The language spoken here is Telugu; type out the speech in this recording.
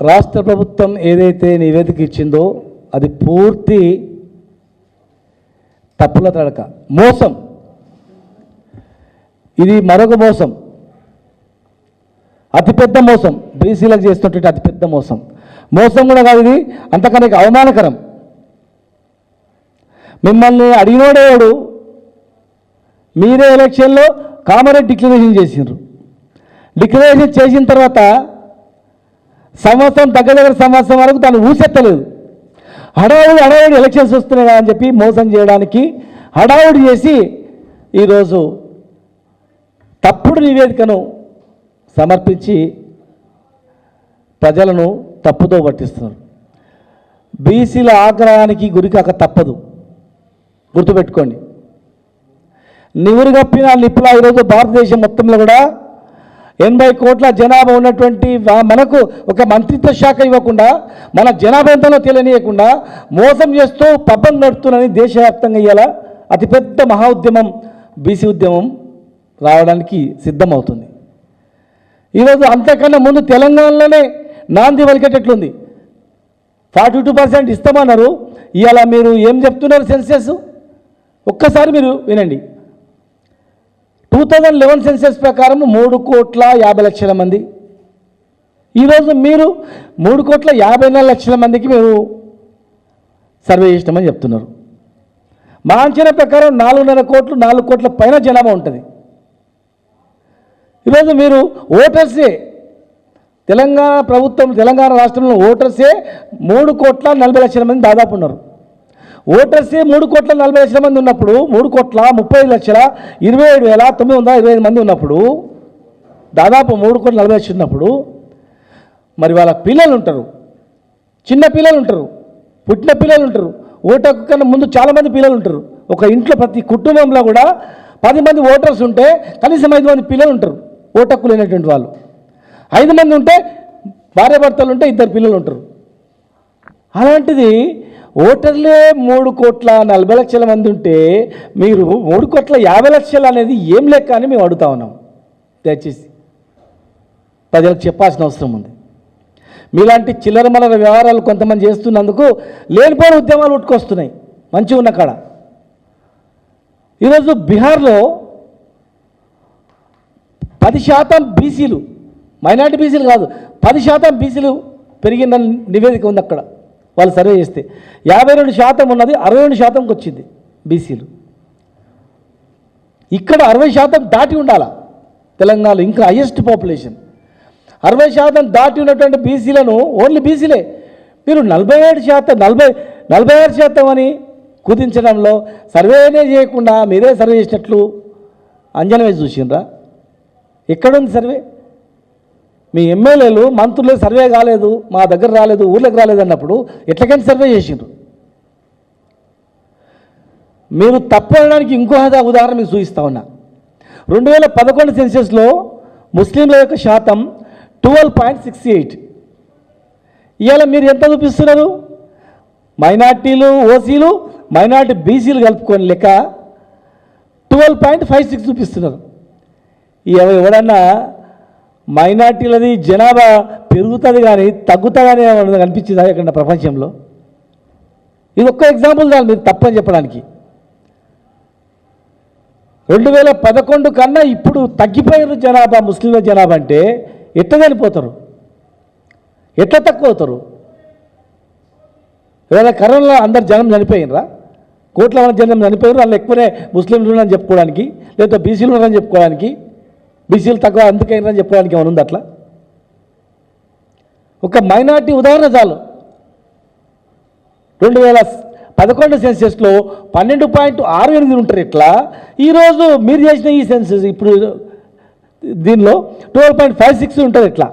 రాష్ట్ర ప్రభుత్వం ఏదైతే నివేదిక ఇచ్చిందో అది పూర్తి తప్పుల తడక, మోసం. ఇది మరొక మోసం, అతిపెద్ద మోసం, బీసీలకు చేస్తున్నటువంటి అతిపెద్ద మోసం. మోసం కూడా కాదు, ఇది అంతకన్నా అవమానకరం. మిమ్మల్ని అడిగినోడేవాడు, మీరే ఎలక్షన్లో కామారెడ్డి డిక్లరేషన్ చేసిండ్రు. డిక్లరేషన్ చేసిన తర్వాత సంవత్సరం దగ్గర సంవత్సరం వరకు తను ఊసెత్తలేదు. హడావుడి ఎలక్షన్స్ వస్తున్నాయి అని చెప్పి మోసం చేయడానికి హడావుడి చేసి ఈరోజు తప్పుడు నివేదికను సమర్పించి ప్రజలను తప్పుతో పట్టిస్తున్నారు. బీసీల ఆగ్రహానికి గురికాక తప్పదు, గుర్తుపెట్టుకోండి. నివురుగప్పిన నిప్పుల ఈరోజు భారతదేశం మొత్తంలో కూడా 80 కోట్ల జనాభా ఉన్నటువంటి మనకు ఒక మంత్రిత్వ శాఖ ఇవ్వకుండా, మన జనాభా ఎంతలో తెలియనియకుండా మోసం చేస్తూ పబ్బం నడుపుతున్నని దేశవ్యాప్తంగా ఇవాళ అతిపెద్ద మహా ఉద్యమం, బీసీ ఉద్యమం రావడానికి సిద్ధమవుతుంది. ఈరోజు అంతకన్నా ముందు తెలంగాణలోనే నాంది వలికేటట్లుంది. 42% ఇస్తామన్నారు. ఇవాళ మీరు ఏం చెప్తున్నారు? సెన్సెస్ ఒక్కసారి మీరు వినండి. 2011 సెన్సెస్ ప్రకారం 3,50,00,000 మంది. ఈరోజు మీరు 3,54,00,000 మందికి మేము సర్వే చేసినామని చెప్తున్నారు. మా అంచనా ప్రకారం 4.5 కోట్లు, 4 కోట్ల పైన జనాభా ఉంటుంది. ఈరోజు మీరు ఓటర్సే, తెలంగాణ ప్రభుత్వం, తెలంగాణ రాష్ట్రంలో ఓటర్సే 3,40,00,000 మంది దాదాపు ఉన్నారు. ఓటర్సే 3,40,00,000 మంది ఉన్నప్పుడు, 3,35,27,925 మంది ఉన్నప్పుడు, దాదాపు 3,40,00,000 ఉన్నప్పుడు మరి వాళ్ళ పిల్లలు ఉంటారు, చిన్న పిల్లలు ఉంటారు, పుట్టిన పిల్లలు ఉంటారు. ఓటు హక్కు కన్నా ముందు చాలామంది పిల్లలు ఉంటారు. ఒక ఇంట్లో ప్రతి కుటుంబంలో కూడా 10 మంది ఓటర్స్ ఉంటే కనీసం 5 మంది పిల్లలు ఉంటారు, ఓటు హక్కు లేనటువంటి వాళ్ళు. 5 మంది ఉంటే భార్యాభర్తలు ఉంటే 2 పిల్లలు ఉంటారు. అలాంటిది ఓటర్లే 3,40,00,000 మంది ఉంటే మీరు 3,50,00,000 అనేది ఏం లెక్క అని మేము అడుగుతా ఉన్నాం. దయచేసి ప్రజలకు చెప్పాల్సిన అవసరం ఉంది. మీలాంటి చిల్లర మల్లర వ్యవహారాలు కొంతమంది చేస్తున్నందుకు లేనిపోయిన ఉద్యమాలు ఉట్టుకొస్తున్నాయి మంచిగా ఉన్న కాడ. ఈరోజు బీహార్లో 10% బీసీలు, మైనార్టీ బీసీలు కాదు, 10% బీసీలు పెరిగిన నివేదిక ఉంది అక్కడ. వాళ్ళు సర్వే చేస్తే 52% ఉన్నది 62%కి వచ్చింది బీసీలు. ఇక్కడ 60% దాటి ఉండాలా. తెలంగాణలో ఇంకా హైయెస్ట్ పాపులేషన్. 60% దాటి ఉన్నటువంటి బీసీలను, ఓన్లీ బీసీలే మీరు 46% అని కుదించడంలో సర్వేనే చేయకుండా మీరే సర్వే చేసినట్లు అంజనా వేసి చూసిండ్రా? ఎక్కడుంది సర్వే? మీ ఎమ్మెల్యేలు, మంత్రులే సర్వే కాలేదు, మా దగ్గర రాలేదు, ఊర్లోకి రాలేదు అన్నప్పుడు ఎట్లకైనా సర్వే చేసిండ్రు? మీరు తప్పు అనడానికి ఇంకో ఉదాహరణ మీకు చూపిస్తా ఉన్నా. 2011 సెన్సెస్లో ముస్లింల యొక్క శాతం 12.68. ఇవాళ మీరు ఎంత చూపిస్తున్నారు? మైనార్టీలు, ఓసీలు, మైనార్టీ బీసీలు కలుపుకొని లెక్క 12.56 చూపిస్తున్నారు. ఎవడన్నా మైనార్టీలది జనాభా పెరుగుతుంది కానీ తగ్గుతుందని అనిపించిందా ఎక్కడ ప్రపంచంలో? ఇది ఒక్క ఎగ్జాంపుల్ చాలు మీరు తప్పని చెప్పడానికి. 2011 కన్నా ఇప్పుడు తగ్గిపోయిన జనాభా, ముస్లింల జనాభా అంటే ఎట్లా చనిపోతారు, ఎట్లా తక్కువ అవుతారు? ఇవాళ కరోనాలో అందరు జనం చనిపోయినరా? కోట్ల మంది జనం చనిపోయారు. వాళ్ళు ఎక్కువనే ముస్లింలు ఉన్నారని చెప్పుకోవడానికి, లేదా బీసీలు ఉన్నారని చెప్పుకోవడానికి, బీసీలు తక్కువ అందుకైనా చెప్పుకోవడానికి ఏమైనా ఉంది అట్లా? ఒక మైనార్టీ ఉదాహరణ చాలు. 2011 సెన్సెస్లో 12.68 ఉంటారు. ఇట్లా ఈరోజు మీరు చేసిన ఈ సెన్సెస్ ఇప్పుడు దీనిలో 12.56 ఉంటుంది. ఇట్లా